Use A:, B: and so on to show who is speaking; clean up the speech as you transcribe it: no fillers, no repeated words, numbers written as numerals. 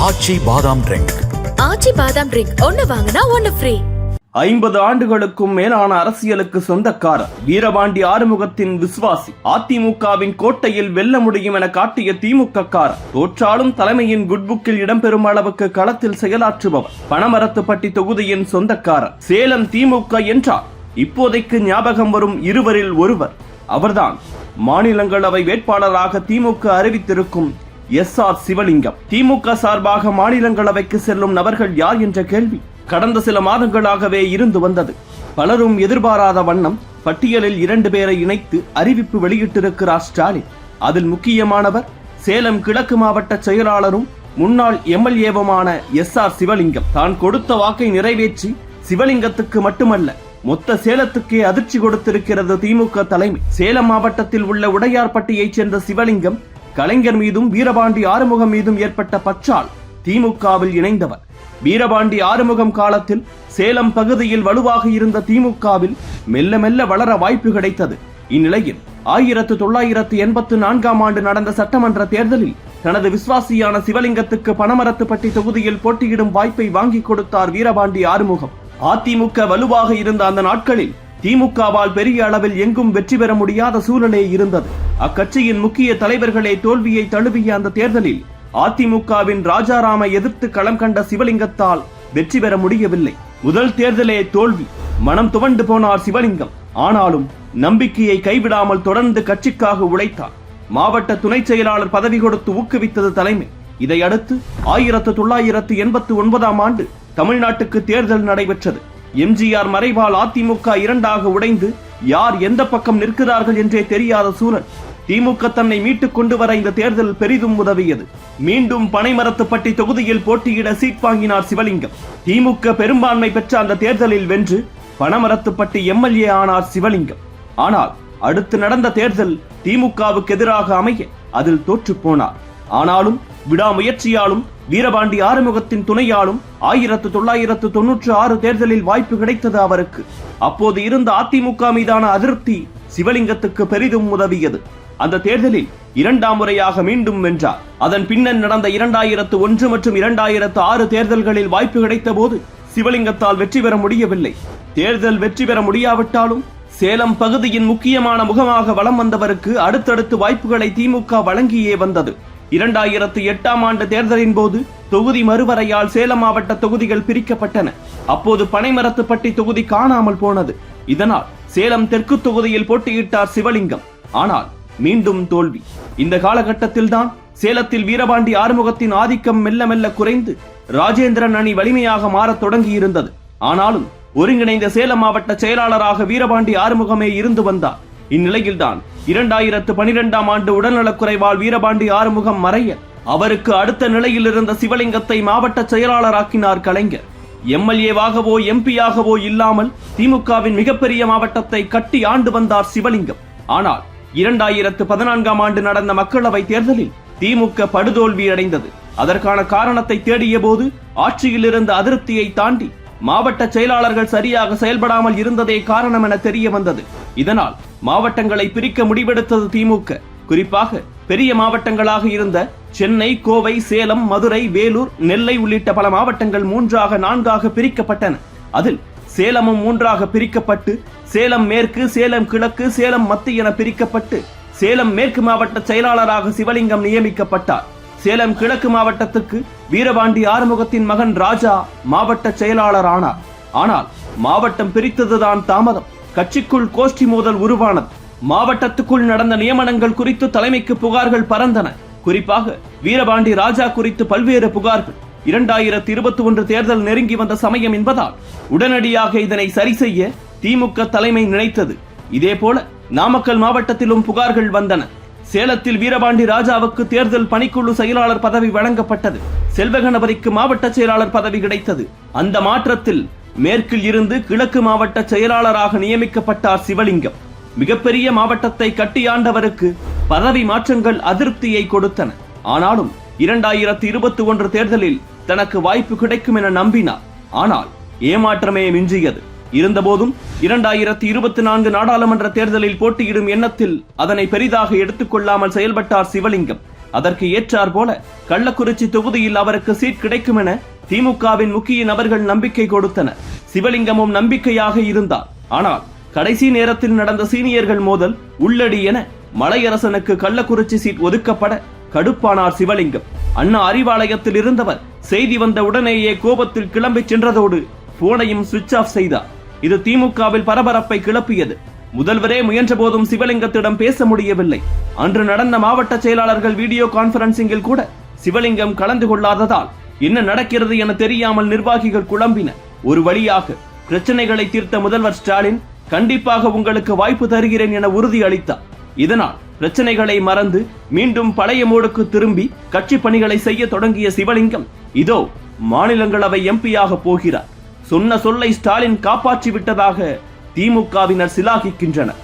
A: ஆச்சி பாதாம் ட்ரிங்க்.
B: ஆச்சி பாதாம் ட்ரிங்க் ஒன்னு வாங்கினா ஒன்னு ஃப்ரீ.
C: 50 ஆண்டுகளுக்கும் மேலான அரசியலுக்கு சொந்தக்காரர் வீரபாண்டி ஆறுமுகத்தின் விசுவாசி. அதிமுகவின் கோட்டையில் வெல்ல முடியும் என காட்டிய திமுக காரர். தோற்றாலும் தலைமையின் குட்புக்கில் இடம்பெறும் அளவுக்கு களத்தில் செயலாற்றுபவர். பனமரத்துப்பட்டி தொகுதியின் சொந்தக்காரர். சேலம் திமுக என்றால் இப்போதைக்கு ஞாபகம் வரும் இருவரில் ஒருவர். அவர்தான் மாநிலங்களவை வேட்பாளராக திமுக அறிவித்திருக்கும் SR சிவலிங்கம். திமுக சார்பாக மாநிலங்களவைக்கு செல்லும் நபர்கள் யார் என்ற கேள்வி கடந்த சில மாதங்களாகவே இருந்து வந்தது. பலரும் எதிர்பாராத வண்ணம் பட்டியலில் 2 பேரை இணைத்து அறிவிப்பு வெளியிட்டிருக்கிறார் ஸ்டாலின். அதில் முக்கியமானவர் சேலம் கிழக்கு மாவட்ட செயலாளரும் முன்னாள் MLAவுமான SR சிவலிங்கம். தான் கொடுத்த வாக்கை நிறைவேற்றி சிவலிங்கத்துக்கு மட்டுமல்ல மொத்த சேலத்துக்கே அதிர்ச்சி கொடுத்திருக்கிறது திமுக தலைமை. சேலம் மாவட்டத்தில் உள்ள உடையார்பட்டியைச் சேர்ந்த சிவலிங்கம் கலைஞர் மீதும் வீரபாண்டி ஆறுமுகம் மீதும் ஏற்பட்ட பற்றால் திமுகவில் இணைந்தவர். வீரபாண்டி ஆறுமுகம் காலத்தில் சேலம் பகுதியில் வலுவாக இருந்த திமுகவில் மெல்ல மெல்ல வளர வாய்ப்பு கிடைத்தது. இந்நிலையில் 1984ஆம் ஆண்டு நடந்த சட்டமன்ற தேர்தலில் தனது விசுவாசியான சிவலிங்கத்துக்கு பனமரத்துப்பட்டி தொகுதியில் போட்டியிடும் வாய்ப்பை வாங்கி கொடுத்தார் வீரபாண்டி ஆறுமுகம். அதிமுக வலுவாக இருந்த அந்த நாட்களில் திமுகவால் பெரிய அளவில் எங்கும் வெற்றி பெற முடியாத சூழலே இருந்தது. அக்கட்சியின் முக்கிய தலைவர்களே தோல்வியை தழுவிய அந்த தேர்தலில் அதிமுகவின் ராஜாராமை எதிர்த்து களம் கண்ட சிவலிங்கத்தால் வெற்றி பெற முடியவில்லை. முதல் தேர்தலே தோல்வி. மனம் துவண்டு போனார் சிவலிங்கம். ஆனாலும் நம்பிக்கையை கைவிடாமல் தொடர்ந்து கட்சிக்காக உழைத்தார். மாவட்ட துணை செயலாளர் பதவி கொடுத்து ஊக்குவித்தது தலைமை. இதையடுத்து 1989ஆம் ஆண்டு தமிழ்நாட்டுக்கு தேர்தல் நடைபெற்றது. MGR மறைவால் அதிமுக 2ஆக உடைந்து யார் எந்த பக்கம் நிற்கிறார்கள் என்றே தெரியாத சூழல். திமுக தன்னை மீட்டுக் கொண்டு வர இந்த தேர்தல் பெரிதும் உதவியது. மீண்டும் பனைமரத்துப்பட்டி தொகுதியில் போட்டியிட சீட் வாங்கினார் சிவலிங்கம். திமுக பெரும்பான்மை பெற்ற அந்த தேர்தலில் வென்று பனமரத்துப்பட்டி MLA ஆனார் சிவலிங்கம். ஆனால் அடுத்து நடந்த தேர்தல் திமுகவுக்கு எதிராக அமைய அதில் தோற்று போனார். ஆனாலும் விடாமுயற்சியாலும் வீரபாண்டி ஆறுமுகத்தின் துணையாலும் 1996 தேர்தலில் வாய்ப்பு கிடைத்தது அவருக்கு. அப்போது இருந்த அதிமுக மீதான அதிருப்தி சிவலிங்கத்துக்கு பெரிதும் உதவியது. அந்த தேர்தலில் 2ஆம் முறையாக மீண்டும் வென்றார். அதன் பின்னர் நடந்த 2001 மற்றும் 2006 தேர்தல்களில் வாய்ப்பு கிடைத்த போது சிவலிங்கத்தால் வெற்றி பெற முடியவில்லை. தேர்தல் வெற்றி பெற முடியாவிட்டாலும் சேலம் பகுதியின் முக்கியமான முகமாக வலம் வந்தவருக்கு அடுத்தடுத்து வாய்ப்புகளை திமுக வழங்கியே வந்தது. 2008ஆம் ஆண்டு தேர்தலின் போது தொகுதி மறுவரையால் சேலம் மாவட்ட தொகுதிகள் பிரிக்கப்பட்டன. அப்போது பனைமரத்துப்பட்டி தொகுதி காணாமல் போனது. இதனால் சேலம் தெற்கு தொகுதியில் போட்டியிட்டார் சிவலிங்கம். ஆனால் மீண்டும் தோல்வி. இந்த காலகட்டத்தில் தான் சேலத்தில் வீரபாண்டி ஆறுமுகத்தின் ஆதிக்கம் மெல்ல மெல்ல குறைந்து ராஜேந்திரன் அணி வலிமையாக மாறத் தொடங்கியிருந்தது. ஆனாலும் ஒருங்கிணைந்த சேலம் மாவட்ட செயலாளராக வீரபாண்டி ஆறுமுகமே இருந்து வந்தார். இந்நிலையில்தான் 2012ஆம் ஆண்டு உடல்நலக்குறைவால் வீரபாண்டி ஆறுமுகம் மறைய அவருக்கு அடுத்த நிலையில் இருந்த சிவலிங்கத்தை மாவட்ட செயலாளராக்கினார் கலைஞர். MLAவாகவோ MPயாகவோ இல்லாமல் திமுகவின் மிகப்பெரிய மாவட்டத்தை கட்டி ஆண்டு வந்தார் சிவலிங்கம். ஆனால் 2014ஆம் ஆண்டு நடந்த மக்களவை தேர்தலில் திமுக படுதோல்வி அடைந்தது. அதற்கான காரணத்தை தேடிய போது ஆட்சியில் இருந்த அதிருப்தியை தாண்டி மாவட்ட செயலாளர்கள் சரியாக செயல்படாமல் இருந்ததே காரணம் என தெரிய வந்தது. இதனால் மாவட்டங்களை பிரிக்க முடிவெடுத்தது திமுக. குறிப்பாக பெரிய மாவட்டங்களாக இருந்த சென்னை, கோவை, சேலம், மதுரை, வேலூர், நெல்லை உள்ளிட்ட பல மாவட்டங்கள் 3ஆக 4ஆக பிரிக்கப்பட்டன. அதில் சேலமும் 3ஆக பிரிக்கப்பட்டு சேலம் மேற்கு, சேலம் கிழக்கு, சேலம் மத்திய என பிரிக்கப்பட்டு சேலம் மேற்கு மாவட்ட செயலாளராக சிவலிங்கம் நியமிக்கப்பட்டார். சேலம் கிழக்கு மாவட்டத்துக்கு வீரபாண்டி ஆறுமுகத்தின் மகன் ராஜா மாவட்ட செயலாளர் ஆனார். ஆனால் மாவட்டம் பிரித்ததுதான் தாமதம். கட்சிக்குள் கோஷ்டி மோதல் உருவானது. மாவட்டத்துக்குள் நடந்த நியமனங்கள் குறித்து தலைமைக்கு புகார்கள் பறந்தன. குறிப்பாக வீரபாண்டி ராஜா குறித்து பல்வேறு புகார்கள். 2021 தேர்தல் நெருங்கி வந்த சமயம் என்பதால் உடனடியாக இதனை சரி செய்ய திமுக தலைமை நினைத்தது. இதேபோல நாமக்கல் மாவட்டத்திலும் புகார்கள் வந்தன. சேலத்தில் வீரபாண்டி ராஜாவுக்கு தேர்தல் பணிக்குழு செயலாளர் பதவி வழங்கப்பட்டது. செல்வகணபதிக்கு மாவட்ட செயலாளர் பதவி கிடைத்தது. அந்த மாற்றத்தில் மேற்கில் இருந்து கிழக்கு மாவட்ட செயலாளராக நியமிக்கப்பட்டார் சிவலிங்கம். மிகப்பெரிய மாவட்டத்தை கட்டியாண்டவருக்கு பதவி மாற்றங்கள் அதிருப்தியை கொடுத்தன. ஆனாலும் 2021 தேர்தலில் தனக்கு வாய்ப்பு கிடைக்கும் என நம்பினார். ஆனால் ஏமாற்றமே மிஞ்சியது. இருந்தபோதும் 2024 நாடாளுமன்ற தேர்தலில் போட்டியிடும் எண்ணத்தில் அதனை பெரிதாக எடுத்துக்கொள்ளாமல் செயல்பட்டார் சிவலிங்கம். அதற்கு ஏற்றார் போல கள்ளக்குறிச்சி தொகுதியில் அவருக்கு சீட் கிடைக்கும் என திமுகவின் முக்கிய நபர்கள் நம்பிக்கை கொடுத்தனர். சிவலிங்கமும் நம்பிக்கையாக இருந்தார். ஆனால் கடைசி நேரத்தில் நடந்த சீனியர்கள் மோதல் உள்ளடி என மலையரசனுக்கு கள்ளக்குறிச்சி சீட் ஒதுக்கப்பட கடுப்பானார் சிவலிங்கம். அண்ணா அறிவாலயத்தில் இருந்தவர் செய்தி வந்த உடனேயே கோபத்தில் கிளம்பி சென்றதோடு போனையும் சுவிட்ச் ஆஃப் செய்தார். இது திமுகவில் பரபரப்பை கிளப்பியது. முதல்வரே முயன்ற போதும் சிவலிங்கத்திடம் பேச முடியவில்லை. அன்று நடந்த மாவட்ட செயலாளர்கள் வீடியோ கான்பரன்சிங்கில் கூட சிவலிங்கம் கலந்து கொள்ளாததால் என்ன நடக்கிறது என தெரியாமல் நிர்வாகிகள் குழம்பினர். ஒரு வழியாக பிரச்சனைகளை தீர்த்த முதல்வர் ஸ்டாலின் கண்டிப்பாக உங்களுக்கு வாய்ப்பு தருகிறேன் என உறுதி அளித்தார். இதனால் பிரச்சனைகளை மறந்து மீண்டும் பழைய மோடுக்கு திரும்பி கட்சி பணிகளை செய்ய தொடங்கிய சிவலிங்கம் இதோ மாநிலங்களவை எம்பியாக போகிறார். சொன்ன சொல்லை ஸ்டாலின் காப்பாற்றி விட்டதாக திமுகவினர் சிலாகிக்கின்றனர்.